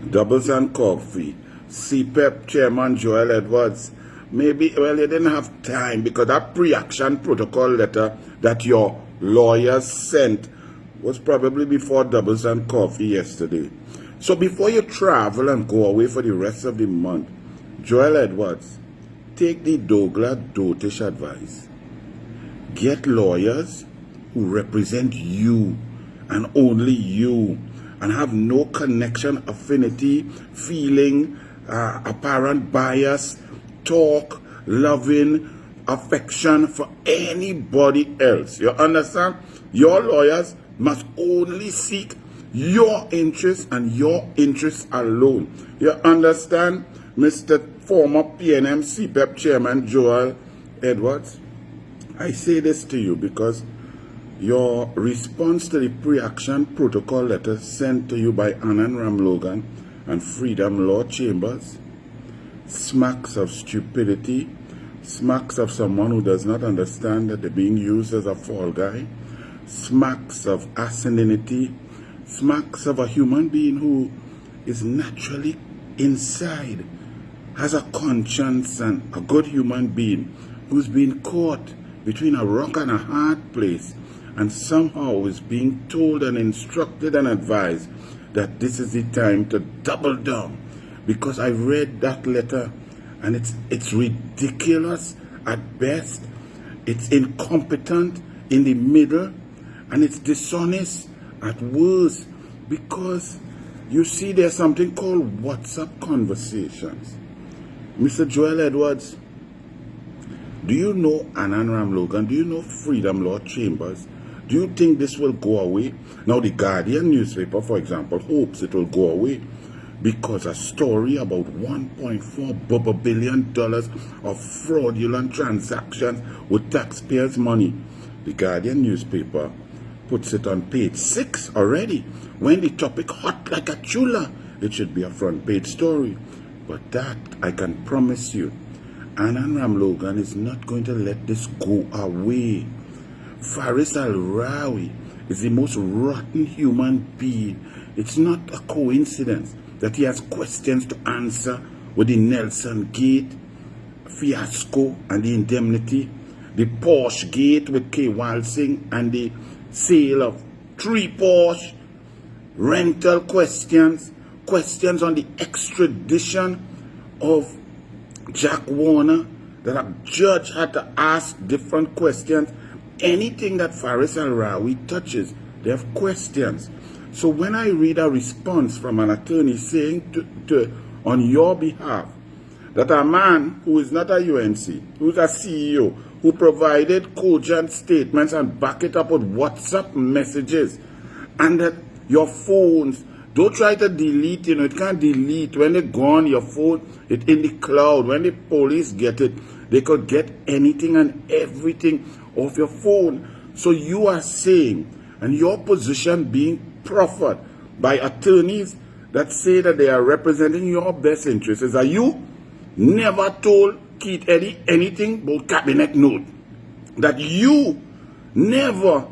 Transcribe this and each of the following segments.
Doubles and Coffee, CEPEP Chairman Joel Edwards. Maybe, well, you didn't have time because that pre-action protocol letter that your lawyers sent was probably before Doubles and Coffee yesterday. So before you travel and go away for the rest of the month, Joel Edwards, take the Douglas Dotish advice. Get lawyers who represent you and only you, and have no connection, affinity, feeling, apparent bias, talk, loving, affection for anybody else. You understand? Your lawyers must only seek your interests and your interests alone. You understand, Mr. former PNM CEPEP Chairman Joel Edwards? I say this to you because your response to the pre-action protocol letter sent to you by Anand Ramlogan and Freedom Law Chambers smacks of stupidity, smacks of someone who does not understand that they're being used as a fall guy, smacks of asininity, smacks of a human being who is naturally inside, has a conscience and a good human being who's been caught between a rock and a hard place, and somehow is being told and instructed and advised that this is the time to double down. Because I read that letter and it's ridiculous at best, it's incompetent in the middle, and it's dishonest at worst. Because you see, there's something called WhatsApp conversations. Mr. Joel Edwards, do you know Anand Ramlogan? Do you know Freedom Law Chambers? Do you think this will go away? Now, the Guardian newspaper, for example, hopes it will go away because a story about $1.4 billion of fraudulent transactions with taxpayers' money. The Guardian newspaper puts it on page 6 already. When the topic hot like a chula, it should be a front page story. But that, I can promise you, Anand Ramlogan is not going to let this go away. Faris Al-Rawi is the most rotten human being. It's not a coincidence that he has questions to answer with the Nelson Gate fiasco and the indemnity, the Porsche Gate with K. Walsing and the sale of 3 Porsche, rental questions, questions on the extradition of Jack Warner, that a judge had to ask different questions. Anything that Faris Al-Rawi touches, they have questions. So when I read a response from an attorney saying on your behalf that a man who is not a UNC, who's a CEO, who provided cogent statements and back it up with WhatsApp messages, and that your phones, don't try to delete, it can't delete. When they go on your phone, it's in the cloud. When the police get it, they could get anything and everything off your phone. So you are saying, and your position being proffered by attorneys that say that they are representing your best interests, is that you never told Keith Eddy anything about cabinet note. That you never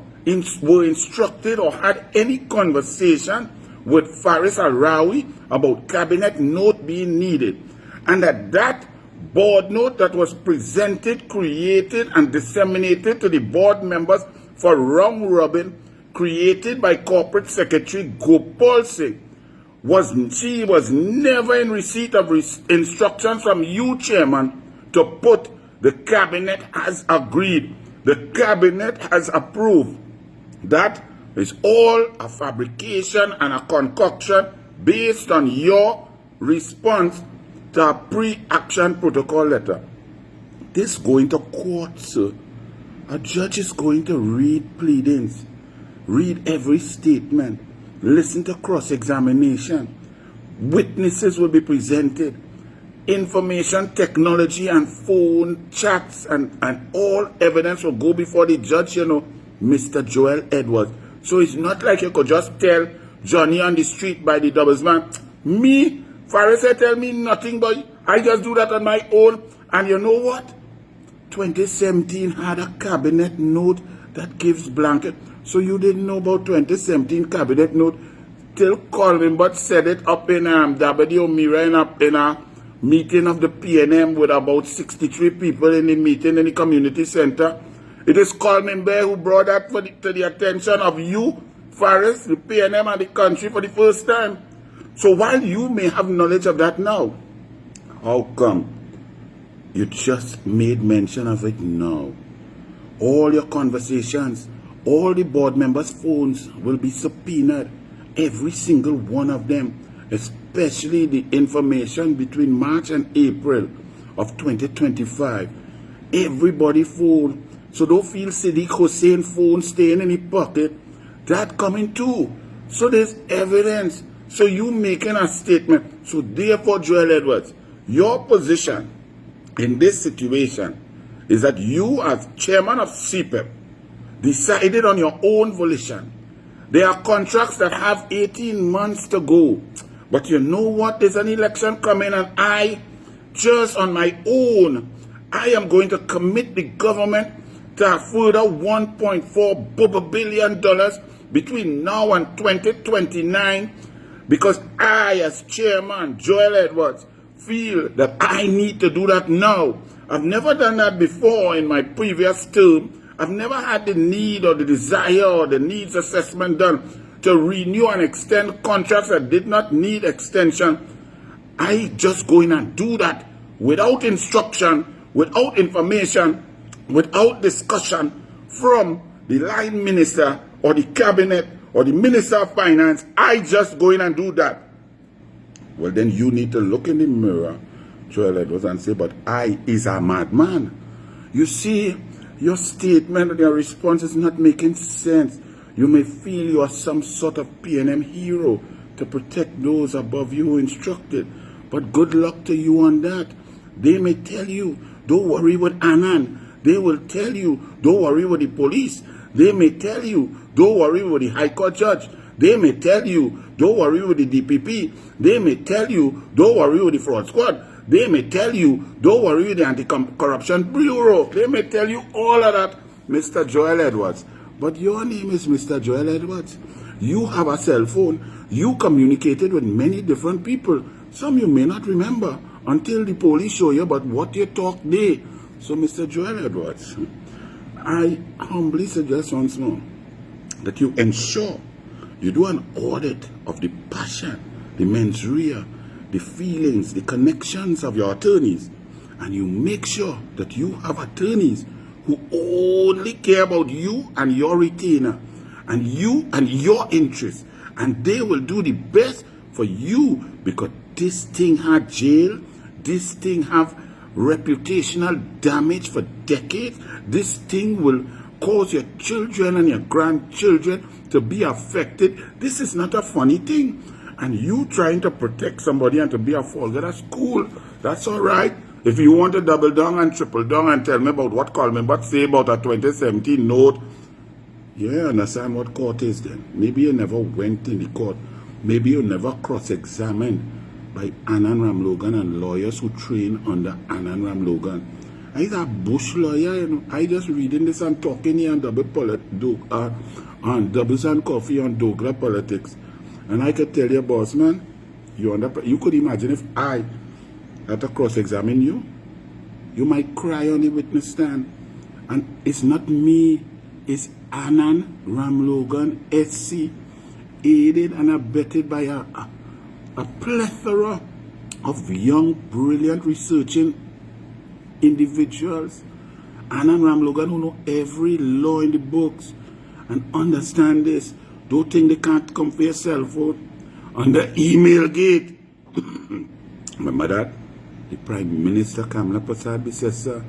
were instructed or had any conversation with Faris Al-Rawi about cabinet note being needed. And that board note that was presented, created, and disseminated to the board members for round robin, created by Corporate Secretary Gopal Singh, she was never in receipt of instructions from you, Chairman, to put the cabinet has agreed, the cabinet has approved. That is all a fabrication and a concoction based on your response to a pre-action protocol letter. This going to court, sir. A judge is going to read pleadings, read every statement, listen to cross-examination. Witnesses will be presented. Information technology and phone chats and all evidence will go before the judge, Mr. Joel Edwards. So it's not like you could just tell Johnny on the street by the doubles man, me, Faris tell me nothing, but I just do that on my own. And you know what? 2017 had a cabinet note that gives blanket. So you didn't know about 2017 cabinet note. till Colvin but said it up in W Mira in a meeting of the PNM with about 63 people in the meeting in the community center. It is Colvin Bear who brought that to the attention of you, Faris, the PNM and the country for the first time. So while you may have knowledge of that now, how come you just made mention of it now? All your conversations, all the board members' phones will be subpoenaed. Every single one of them, especially the information between March and April of 2025. Everybody phone. So don't feel Siddiq Hussein phone staying in the pocket. That coming too. So there's evidence. So you making a statement. So therefore, Joel Edwards, your position in this situation is that you as chairman of CEPEP decided on your own volition. There are contracts that have 18 months to go. But you know what? There's an election coming and I, just on my own, I am going to commit the government to a further $1.4 billion between now and 2029 because I, as chairman, Joel Edwards, feel that I need to do that now. I've never done that before in my previous term. I've never had the need or the desire or the needs assessment done to renew and extend contracts that did not need extension. I just go in and do that without instruction, without information, without discussion from the line minister or the cabinet or the minister of finance. I just go in and do that. Well, then you need to look in the mirror, Joel Edwards, and say, but I is a madman. You see, your statement and your response is not making sense. You may feel you are some sort of PNM hero to protect those above you who instructed. But good luck to you on that. They may tell you, don't worry with Anand. They will tell you, don't worry with the police. They may tell you, don't worry with the High Court judge. They may tell you, don't worry with the DPP. They may tell you, don't worry with the fraud squad. They may tell you, don't worry with the Anti-Corruption Bureau. They may tell you all of that, Mr. Joel Edwards. But your name is Mr. Joel Edwards. You have a cell phone. You communicated with many different people. Some you may not remember until the police show you about what you talked there. So, Mr. Joel Edwards, I humbly suggest once more that you ensure you do an audit of the passion, the mens rea, the feelings, the connections of your attorneys, and you make sure that you have attorneys who only care about you and your retainer, and you and your interests, and they will do the best for you because this thing had jail, this thing have reputational damage for decades, this thing will cause your children and your grandchildren to be affected. This is not a funny thing. And you trying to protect somebody and to be a follower, that's cool. That's all right. If you want to double down and triple down and tell me about what Coleman but say about a 2017 note, you understand what court is then. Maybe you never went in the court. Maybe you never cross-examined by Anand Ramlogan and lawyers who train under Anand Ramlogan. He's a bush lawyer, you know. I just reading this and talking here on Doubles and Coffee on Dogra Politics. And I could tell you, boss man, you could imagine if I had to cross-examine you, you might cry on the witness stand. And it's not me, it's Anand Ramlogan, SC, aided and abetted by a plethora of young, brilliant, researching individuals. Anand Ramlogan who know every law in the books and understand this. Don't think they can't come for your cell phone on the email gate. Remember that? The Prime Minister Kamala Prasad Bisesa,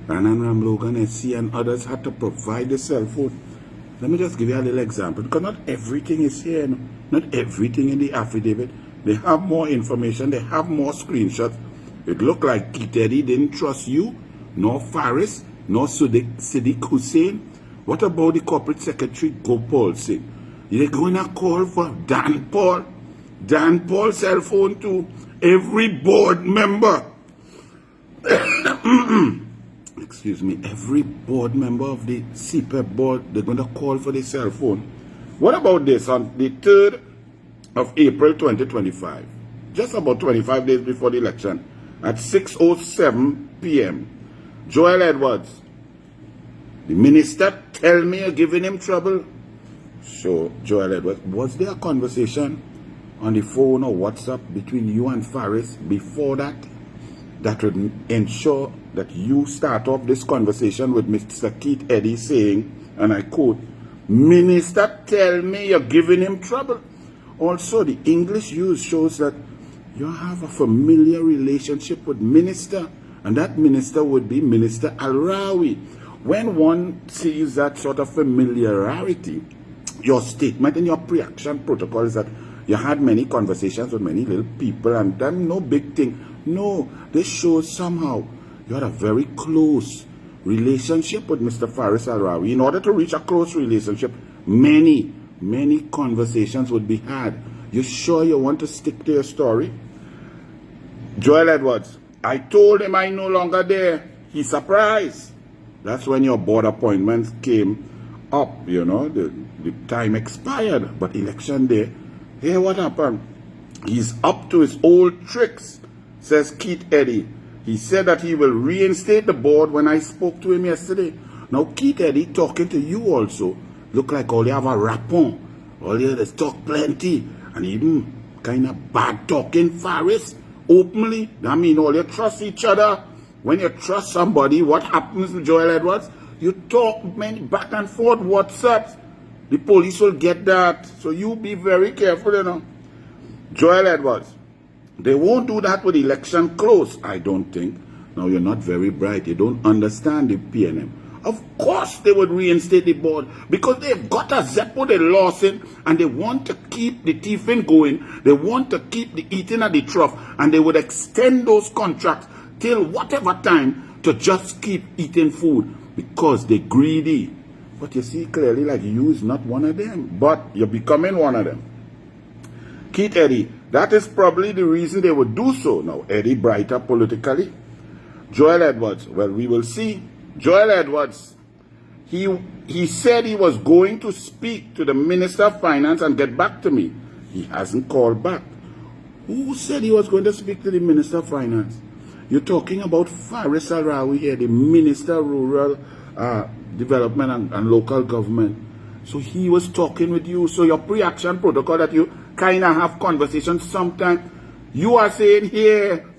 Anand Ramlogan, SC, and others had to provide the cell phone. Let me just give you a little example, because not everything is here. No? Not everything in the affidavit. They have more information. They have more screenshots. It looked like Kiteri didn't trust you, nor Faris, nor Siddiq Hussein. What about the corporate secretary, Gopal Singh? They're going to call for Dan Paul. Dan Paul's cell phone to every board member. Excuse me, every board member of the CEPEP board, they're going to call for the cell phone. What about this? On the 3rd of April 2025, just about 25 days before the election, at 6:07 p.m., Joel Edwards, the minister, tell me you're giving him trouble. So, Joel Edwards, was there a conversation on the phone or WhatsApp between you and Faris before that would ensure that you start off this conversation with Mr. Keith Eddy saying, and I quote, "Minister, tell me you're giving him trouble"? Also, the English used shows that you have a familiar relationship with minister, and that minister would be Minister Al-Rawi. When one sees that sort of familiarity, your statement in your pre-action protocol is that you had many conversations with many little people and then no big thing. No, this shows somehow you had a very close relationship with Mr. Faris Al-Rawi. In order to reach a close relationship, many conversations would be had. You sure you want to stick to your story? Joel Edwards, I told him I'm no longer there. He's surprised. That's when your board appointments came up, you know, the time expired, but election day, here what happened? He's up to his old tricks, says Keith Eddy. He said that he will reinstate the board when I spoke to him yesterday. Now Keith Eddy talking to you also, look like all you have a rapport. All you just talk plenty, and even kind of bad talking Faris openly. I mean, all you trust each other. When you trust somebody, what happens to Joel Edwards? You talk many back and forth WhatsApps. The police will get that. So you be very careful, you know. Joel Edwards, they won't do that with election close, I don't think. Now, you're not very bright. You don't understand the PNM. Of course they would reinstate the board because they've got a Zeppo they lost in and they want to keep the thieving going. They want to keep the eating at the trough, and they would extend those contracts till whatever time to just keep eating food because they're greedy. But you see clearly like you is not one of them, but you're becoming one of them. Keith Eddy, that is probably the reason they would do so. Now, Eddy brighter politically. Joel Edwards, well, we will see. Joel Edwards, he said he was going to speak to the Minister of Finance and get back to me. He hasn't called back. Who said he was going to speak to the Minister of Finance? You're talking about Faris Al-Rawi here, the Minister of Rural Development and Local Government. So he was talking with you. So your pre-action protocol that you kind of have conversations sometimes, you are saying here,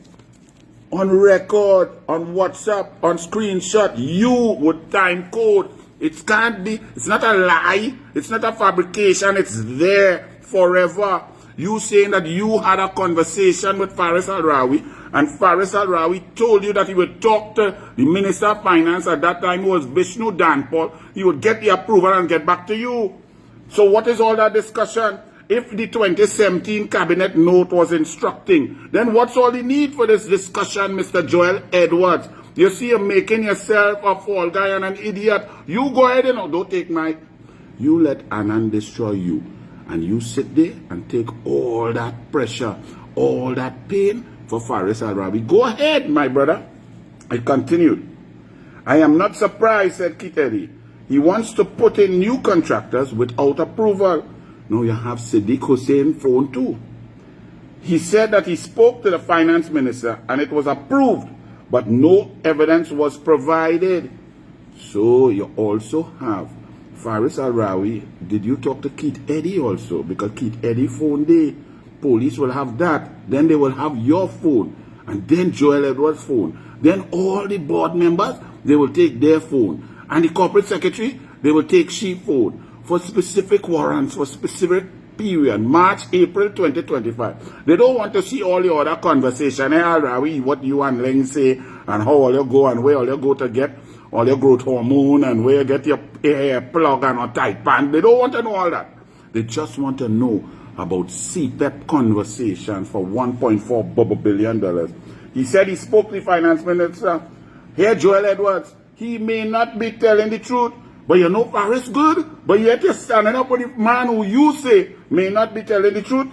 on record, on WhatsApp, on screenshot, you would time code. It can't be, it's not a lie, it's not a fabrication, it's there forever. You saying that you had a conversation with Faris Al-Rawi, and Faris Al-Rawi told you that he would talk to the Minister of Finance at that time, who was Vishnu Danpal. He would get the approval and get back to you. So what is all that discussion? If the 2017 cabinet note was instructing, then what's all the need for this discussion, Mr. Joel Edwards? You see, you're making yourself a fall guy and an idiot. You go ahead and don't take my... You let Anand destroy you. And you sit there and take all that pressure, all that pain for Faris Al-Rawi. Go ahead, my brother. I continued. I am not surprised, said Keith Eddy. He wants to put in new contractors without approval. Now you have Siddiq Hussain phone too. He said that he spoke to the finance minister and it was approved, but no evidence was provided. So you also have Faris Al-Rawi. Did you talk to Keith Eddy also? Because Keith Eddy phone day, police will have that. Then they will have your phone. And then Joel Edwards' phone. Then all the board members, they will take their phone. And the corporate secretary, they will take she phone. For specific warrants, for specific period, March, April 2025. They don't want to see all the other conversation. Hey, Al-Rawi, what you and Ling say, and how all you go and where all you go to get all your growth hormone and where you get your hair plug and a tight pant. They don't want to know all that. They just want to know about CEPEP conversation for $1.4 billion. He said he spoke to the finance minister. Here, Joel Edwards, he may not be telling the truth, but you know Faris good, but yet you're standing up with the man who you say may not be telling the truth.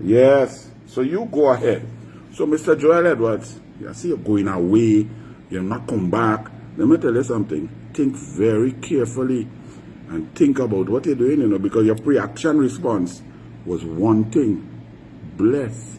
Yes, so you go ahead. So Mr. Joel Edwards, you see you're going away, you're not come back. Let me tell you something. Think very carefully and think about what you're doing, you know, because your pre-action response was one thing: bless.